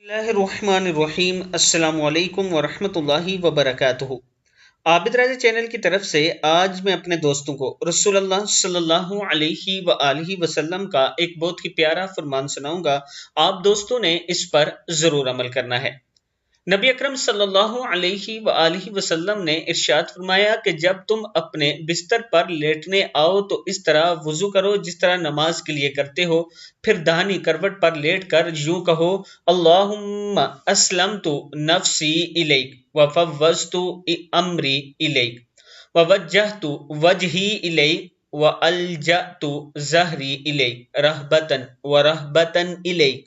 اللہ الرحمن الرحیم۔ السلام علیکم ورحمۃ اللہ وبرکاتہ۔ عابد راجہ چینل کی طرف سے آج میں اپنے دوستوں کو رسول اللہ صلی اللہ علیہ وآلہ وسلم کا ایک بہت ہی پیارا فرمان سناؤں گا۔ آپ دوستوں نے اس پر ضرور عمل کرنا ہے۔ نبی اکرم صلی اللہ علیہ وآلہ وسلم نے ارشاد فرمایا کہ جب تم اپنے بستر پر لیٹنے آؤ تو اس طرح وضو کرو جس طرح نماز کے لیے کرتے ہو، پھر داہنی کروٹ پر لیٹ کر یوں کہو: اللہم اسلمت نفسی الیک وفوضت امری الیک ووجہت وجہی الیک والجأت ظہری الیک رہبۃ ورہبۃ الیک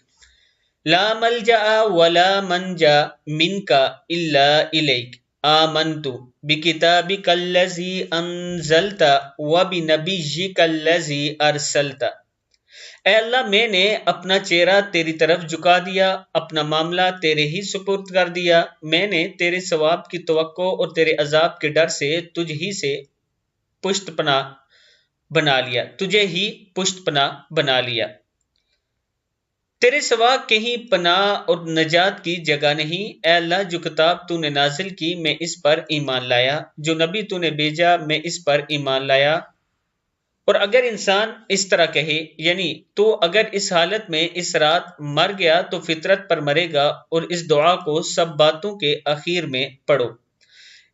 لا ملجأ ولا منجا منک الا الیک آمنت بکتابک الذی انزلت وبنبیک الذی ارسلت۔ اے اللہ، میں نے اپنا چہرہ تیری طرف جھکا دیا، اپنا معاملہ تیرے ہی سپرد کر دیا۔ میں نے تیرے ثواب کی توقع اور تیرے عذاب کے ڈر سے تجھ ہی سے پشت پناہ بنا لیا، تجھے ہی پشت پناہ بنا لیا۔ تیرے سوا کہیں پناہ اور نجات کی جگہ نہیں۔ اے اللہ، جو کتاب تو نے نازل کی میں اس پر ایمان لایا، جو نبی تو نے بھیجا میں اس پر ایمان لایا۔ اور اگر انسان اس طرح کہے، یعنی تو اگر اس حالت میں اس رات مر گیا تو فطرت پر مرے گا، اور اس دعا کو سب باتوں کے اخیر میں پڑھو،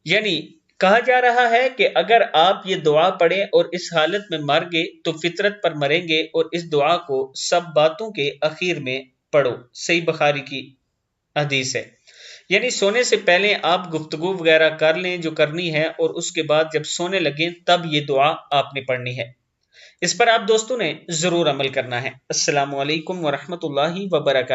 یعنی کہا جا رہا ہے کہ اگر آپ یہ دعا پڑھیں اور اس حالت میں مر گئے تو فطرت پر مریں گے، اور اس دعا کو سب باتوں کے اخیر میں پڑھو۔ صحیح بخاری کی حدیث ہے۔ یعنی سونے سے پہلے آپ گفتگو وغیرہ کر لیں جو کرنی ہے، اور اس کے بعد جب سونے لگیں تب یہ دعا آپ نے پڑھنی ہے۔ اس پر آپ دوستوں نے ضرور عمل کرنا ہے۔ السلام علیکم ورحمۃ اللہ وبرکاتہ۔